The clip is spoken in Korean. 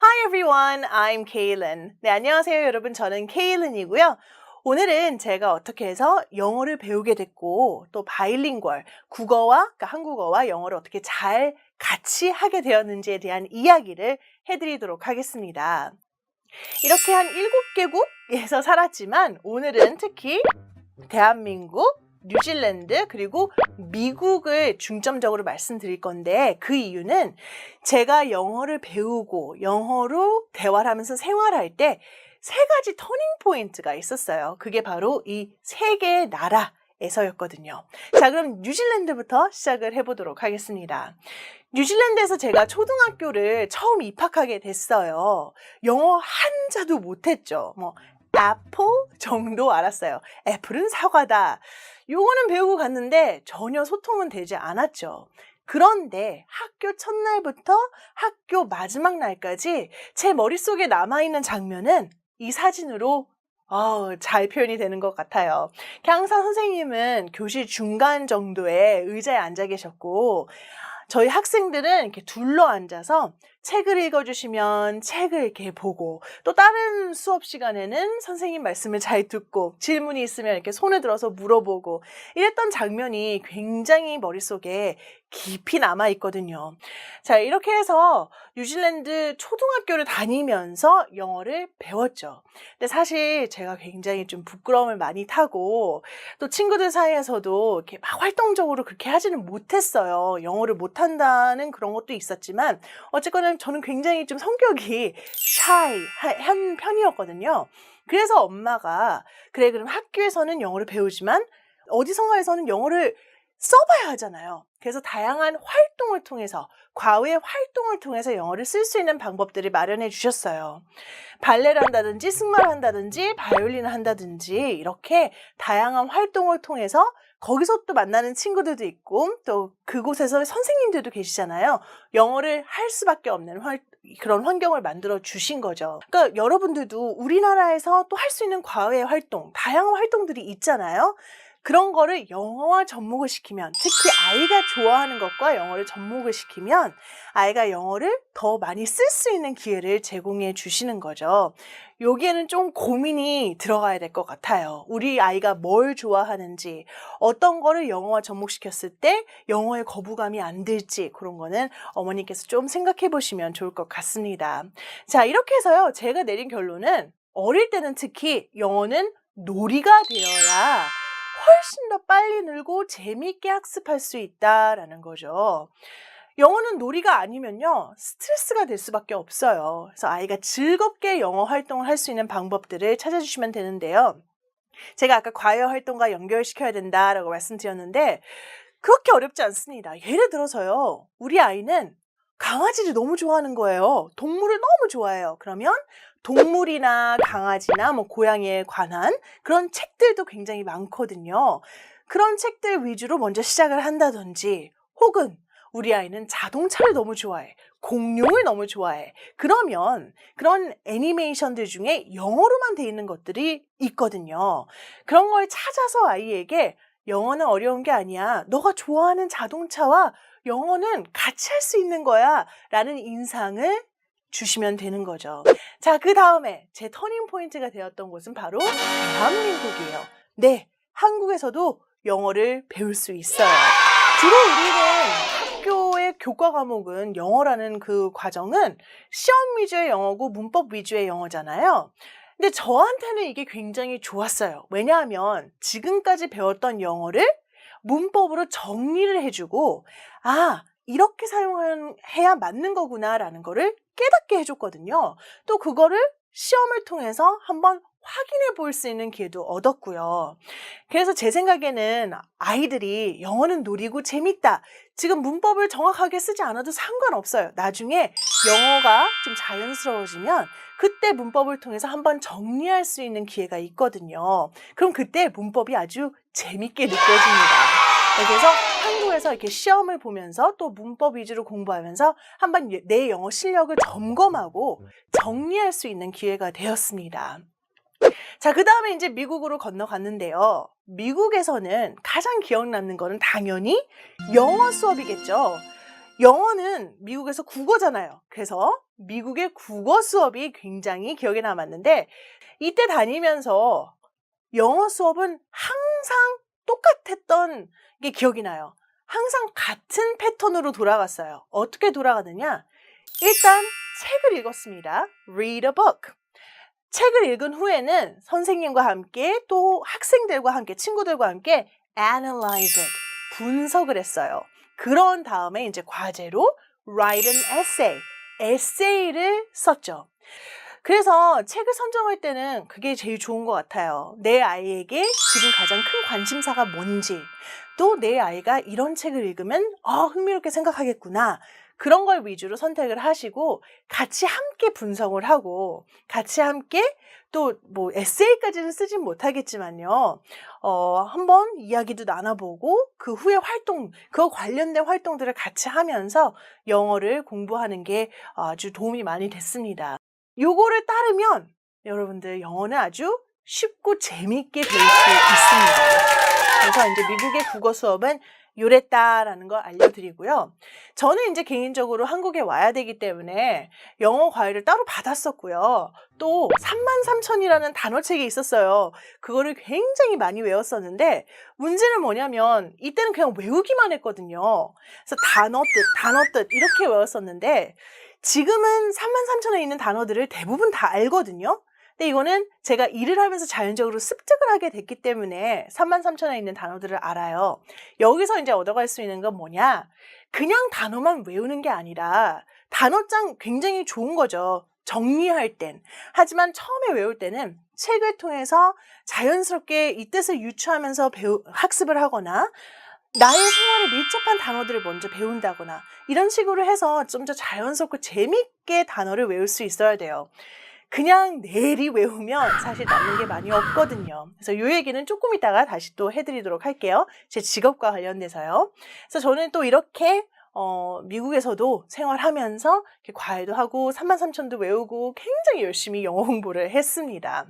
Hi everyone, I'm Kaylin. 네, 안녕하세요 여러분. 저는 케일린이고요. 오늘은 제가 어떻게 해서 영어를 배우게 됐고 또 바이링구얼, 그러니까 한국어와 영어를 어떻게 잘 같이 하게 되었는지에 대한 이야기를 해드리도록 하겠습니다. 이렇게 한 7개국에서 살았지만 오늘은 특히 대한민국, 뉴질랜드 그리고 미국을 중점적으로 말씀드릴 건데 그 이유는 제가 영어를 배우고 영어로 대화를 하면서 생활할 때 3가지 터닝 포인트가 있었어요. 그게 바로 이 3개의 나라에서였거든요. 자, 그럼 뉴질랜드부터 시작을 해보도록 하겠습니다. 뉴질랜드에서 제가 초등학교를 처음 입학하게 됐어요. 영어 한자도 못했죠. 애플 정도 알았어요. 애플은 사과다. 요거는 배우고 갔는데 전혀 소통은 되지 않았죠. 그런데 학교 첫날부터 학교 마지막 날까지 제 머릿속에 남아있는 장면은 이 사진으로 잘 표현이 되는 것 같아요. 항상 선생님은 교실 중간 정도에 의자에 앉아 계셨고 저희 학생들은 이렇게 둘러 앉아서 책을 읽어주시면 책을 이렇게 보고 또 다른 수업 시간에는 선생님 말씀을 잘 듣고 질문이 있으면 이렇게 손을 들어서 물어보고 이랬던 장면이 굉장히 머릿속에 깊이 남아있거든요. 자, 이렇게 해서 뉴질랜드 초등학교를 다니면서 영어를 배웠죠. 근데 사실 제가 굉장히 좀 부끄러움을 많이 타고 또 친구들 사이에서도 이렇게 막 활동적으로 그렇게 하지는 못했어요. 영어를 못한다는 그런 것도 있었지만 어쨌거나 저는 굉장히 좀 성격이 샤이한 편이었거든요. 그래서 엄마가 그래 그럼 학교에서는 영어를 배우지만 어디선가에서는 영어를 써봐야 하잖아요. 그래서 다양한 활동을 통해서 과외 활동을 통해서 영어를 쓸 수 있는 방법들을 마련해 주셨어요. 발레를 한다든지 승마를 한다든지 바이올린을 한다든지 이렇게 다양한 활동을 통해서 거기서 또 만나는 친구들도 있고 또 그곳에서 선생님들도 계시잖아요. 영어를 할 수밖에 없는 그런 환경을 만들어 주신 거죠. 그러니까 여러분들도 우리나라에서 또 할 수 있는 과외 활동, 다양한 활동들이 있잖아요. 그런 거를 영어와 접목을 시키면 특히 아이가 좋아하는 것과 영어를 접목을 시키면 아이가 영어를 더 많이 쓸 수 있는 기회를 제공해 주시는 거죠. 여기에는 좀 고민이 들어가야 될 것 같아요. 우리 아이가 뭘 좋아하는지 어떤 거를 영어와 접목시켰을 때 영어에 거부감이 안 들지 그런 거는 어머니께서 좀 생각해 보시면 좋을 것 같습니다. 자, 이렇게 해서요. 제가 내린 결론은 어릴 때는 특히 영어는 놀이가 되어야 훨씬 더 빨리 늘고 재미있게 학습할 수 있다라는 거죠. 영어는 놀이가 아니면요, 스트레스가 될 수밖에 없어요. 그래서 아이가 즐겁게 영어 활동을 할 수 있는 방법들을 찾아주시면 되는데요. 제가 아까 과외 활동과 연결시켜야 된다라고 말씀드렸는데 그렇게 어렵지 않습니다. 예를 들어서요, 우리 아이는 강아지를 너무 좋아하는 거예요. 동물을 너무 좋아해요. 그러면 동물이나 강아지나 고양이에 관한 그런 책들도 굉장히 많거든요. 그런 책들 위주로 먼저 시작을 한다든지 혹은 우리 아이는 자동차를 너무 좋아해. 공룡을 너무 좋아해. 그러면 그런 애니메이션들 중에 영어로만 돼 있는 것들이 있거든요. 그런 걸 찾아서 아이에게 영어는 어려운 게 아니야. 너가 좋아하는 자동차와 영어는 같이 할 수 있는 거야. 라는 인상을 주시면 되는 거죠. 자, 그 다음에 제 터닝 포인트가 되었던 곳은 바로 대한민국이에요. 네, 한국에서도 영어를 배울 수 있어요. 주로 우리는 학교의 교과 과목은 영어라는 그 과정은 시험 위주의 영어고 문법 위주의 영어잖아요. 근데 저한테는 이게 굉장히 좋았어요. 왜냐하면 지금까지 배웠던 영어를 문법으로 정리를 해주고 이렇게 사용해야 맞는 거구나라는 거를 깨닫게 해줬거든요. 또 그거를 시험을 통해서 한번 확인해 볼 수 있는 기회도 얻었고요. 그래서 제 생각에는 아이들이 영어는 놀이고 재밌다. 지금 문법을 정확하게 쓰지 않아도 상관없어요. 나중에 영어가 좀 자연스러워지면 그때 문법을 통해서 한번 정리할 수 있는 기회가 있거든요. 그럼 그때 문법이 아주 재밌게 느껴집니다. 그래서 한국에서 이렇게 시험을 보면서 또 문법 위주로 공부하면서 한번 내 영어 실력을 점검하고 정리할 수 있는 기회가 되었습니다. 자, 그 다음에 이제 미국으로 건너갔는데요. 미국에서는 가장 기억 남는 거는 당연히 영어 수업이겠죠. 영어는 미국에서 국어잖아요. 그래서 미국의 국어 수업이 굉장히 기억에 남았는데 이때 다니면서 영어 수업은 항상 똑같았던 게 기억이 나요. 항상 같은 패턴으로 돌아갔어요. 어떻게 돌아가느냐? 일단 책을 읽었습니다. Read a book. 책을 읽은 후에는 선생님과 함께 또 학생들과 함께 친구들과 함께 analyze it. 분석을 했어요. 그런 다음에 이제 과제로 write an essay. 에세이를 썼죠. 그래서 책을 선정할 때는 그게 제일 좋은 것 같아요. 내 아이에게 지금 가장 큰 관심사가 뭔지, 또 내 아이가 이런 책을 읽으면 흥미롭게 생각하겠구나. 그런 걸 위주로 선택을 하시고 같이 함께 분석을 하고 같이 함께 또 뭐 에세이까지는 쓰진 못하겠지만요. 한번 이야기도 나눠보고 그 후에 그거 관련된 활동들을 같이 하면서 영어를 공부하는 게 아주 도움이 많이 됐습니다. 요거를 따르면 여러분들 영어는 아주 쉽고 재미있게 배울 수 있습니다. 그래서 이제 미국의 국어 수업은 요랬다라는 걸 알려드리고요. 저는 이제 개인적으로 한국에 와야 되기 때문에 영어 과외를 따로 받았었고요. 또 33,000이라는 단어책이 있었어요. 그거를 굉장히 많이 외웠었는데 문제는 뭐냐면 이때는 그냥 외우기만 했거든요. 그래서 단어 뜻 이렇게 외웠었는데 지금은 33,000에 있는 단어들을 대부분 다 알거든요. 근데 이거는 제가 일을 하면서 자연적으로 습득을 하게 됐기 때문에 33,000에 있는 단어들을 알아요. 여기서 이제 얻어갈 수 있는 건 뭐냐? 그냥 단어만 외우는 게 아니라 단어장 굉장히 좋은 거죠. 정리할 땐. 하지만 처음에 외울 때는 책을 통해서 자연스럽게 이 뜻을 유추하면서 학습을 하거나 나의 생활에 밀접한 단어들을 먼저 배운다거나 이런 식으로 해서 좀 더 자연스럽고 재밌게 단어를 외울 수 있어야 돼요. 그냥 내리 외우면 사실 남는 게 많이 없거든요. 그래서 이 얘기는 조금 이따가 다시 또 해드리도록 할게요. 제 직업과 관련돼서요. 그래서 저는 또 이렇게 미국에서도 생활하면서 이렇게 과외도 하고 33,000도 외우고 굉장히 열심히 영어 공부를 했습니다.